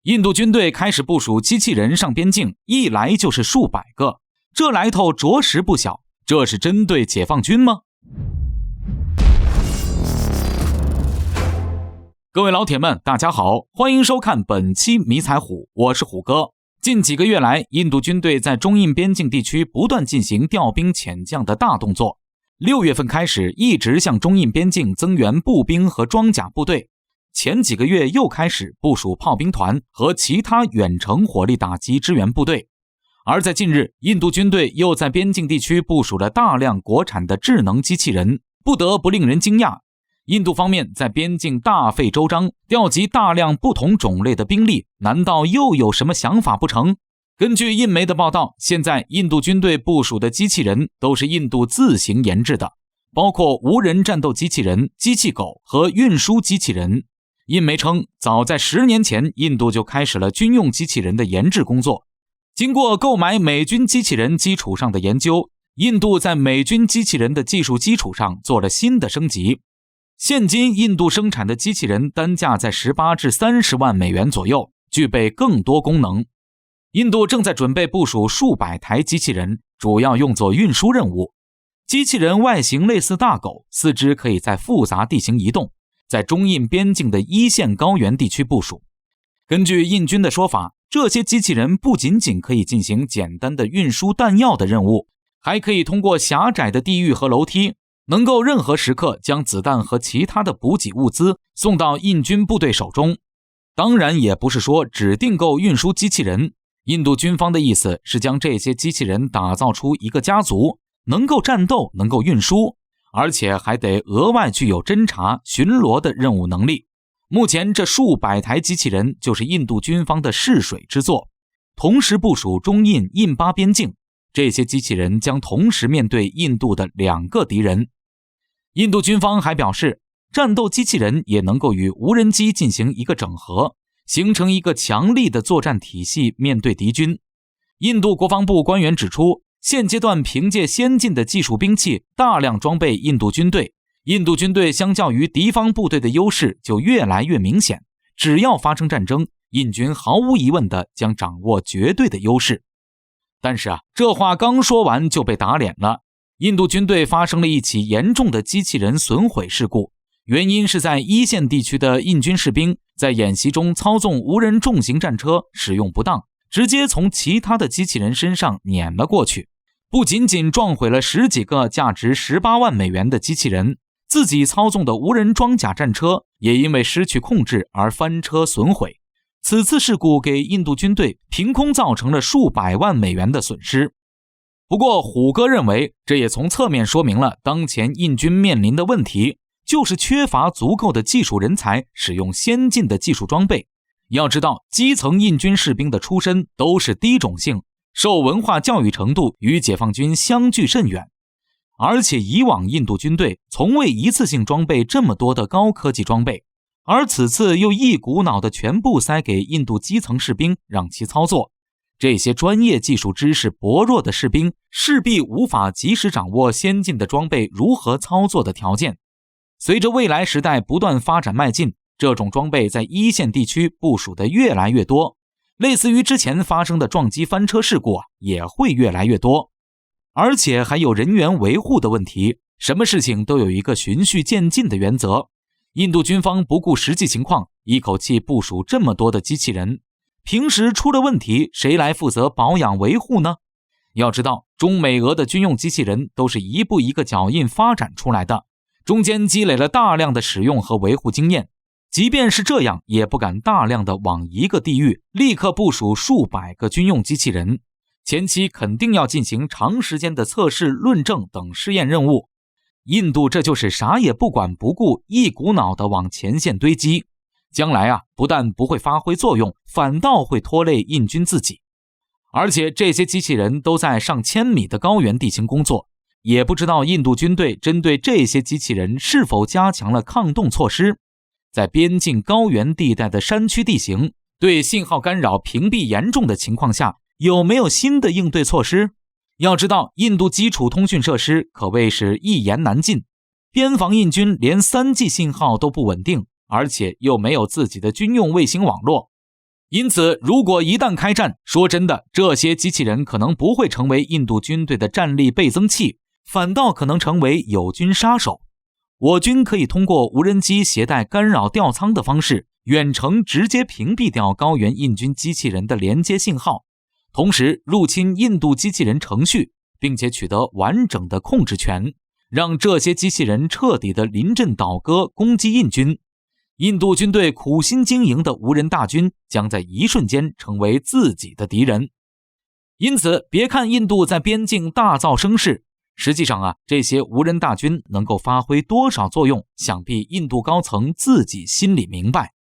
印度军队开始部署机器人上边境，一来就是数百个，这来头着实不小。这是针对解放军吗？各位老铁们，大家好，欢迎收看本期迷彩虎，我是虎哥。近几个月来，印度军队在中印边境地区不断进行调兵遣将的大动作。6月份开始，一直向中印边境增援步兵和装甲部队。前几个月又开始部署炮兵团和其他远程火力打击支援部队。而在近日，印度军队又在边境地区部署了大量国产的智能机器人，不得不令人惊讶。印度方面在边境大费周章，调集大量不同种类的兵力，难道又有什么想法不成？根据印媒的报道，现在印度军队部署的机器人都是印度自行研制的，包括无人战斗机器人、机器狗和运输机器人。印媒称，早在10年前，印度就开始了军用机器人的研制工作。经过购买美军机器人基础上的研究，印度在美军机器人的技术基础上做了新的升级。现今印度生产的机器人单价在18至30万美元左右，具备更多功能。印度正在准备部署数百台机器人，主要用作运输任务。机器人外形类似大狗，四肢可以在复杂地形移动，在中印边境的一线高原地区部署。根据印军的说法，这些机器人不仅仅可以进行简单的运输弹药的任务，还可以通过狭窄的地域和楼梯，能够任何时刻将子弹和其他的补给物资送到印军部队手中。当然也不是说只订购运输机器人，印度军方的意思是将这些机器人打造出一个家族，能够战斗，能够运输，而且还得额外具有侦察、巡逻的任务能力。目前这数百台机器人就是印度军方的试水之作，同时部署中印、印巴边境，这些机器人将同时面对印度的2个敌人。印度军方还表示，战斗机器人也能够与无人机进行一个整合，形成一个强力的作战体系面对敌军。印度国防部官员指出，现阶段凭借先进的技术兵器大量装备印度军队，印度军队相较于敌方部队的优势就越来越明显，只要发生战争，印军毫无疑问地将掌握绝对的优势。但是这话刚说完就被打脸了。印度军队发生了一起严重的机器人损毁事故，原因是在一线地区的印军士兵在演习中操纵无人重型战车使用不当，直接从其他的机器人身上碾了过去，不仅仅撞毁了10几个价值18万美元的机器人，自己操纵的无人装甲战车也因为失去控制而翻车损毁。此次事故给印度军队凭空造成了数百万美元的损失。不过虎哥认为，这也从侧面说明了当前印军面临的问题，就是缺乏足够的技术人才使用先进的技术装备。要知道，基层印军士兵的出身都是低种姓，受文化教育程度与解放军相距甚远，而且以往印度军队从未一次性装备这么多的高科技装备，而此次又一股脑的全部塞给印度基层士兵让其操作，这些专业技术知识薄弱的士兵势必无法及时掌握先进的装备如何操作的条件。随着未来时代不断发展迈进，这种装备在一线地区部署的越来越多，类似于之前发生的撞击翻车事故也会越来越多。而且还有人员维护的问题，什么事情都有一个循序渐进的原则。印度军方不顾实际情况，一口气部署这么多的机器人，平时出了问题，谁来负责保养维护呢？要知道，中美俄的军用机器人都是一步一个脚印发展出来的，中间积累了大量的使用和维护经验，即便是这样，也不敢大量的往一个地域立刻部署数百个军用机器人，前期肯定要进行长时间的测试、论证等试验任务。印度这就是啥也不管不顾，一股脑的往前线堆积，将来不但不会发挥作用，反倒会拖累印军自己。而且这些机器人都在上千米的高原地形工作，也不知道印度军队针对这些机器人是否加强了抗冻措施。在边境高原地带的山区地形，对信号干扰屏蔽严重的情况下，有没有新的应对措施？要知道，印度基础通讯设施可谓是一言难尽，边防印军连3G 信号都不稳定，而且又没有自己的军用卫星网络。因此，如果一旦开战，说真的，这些机器人可能不会成为印度军队的战力倍增器，反倒可能成为友军杀手。我军可以通过无人机携带干扰吊舱的方式，远程直接屏蔽掉高原印军机器人的连接信号，同时入侵印度机器人程序，并且取得完整的控制权，让这些机器人彻底的临阵倒戈攻击印军。印度军队苦心经营的无人大军将在一瞬间成为自己的敌人。因此，别看印度在边境大造声势，实际上这些无人大军能够发挥多少作用，想必印度高层自己心里明白。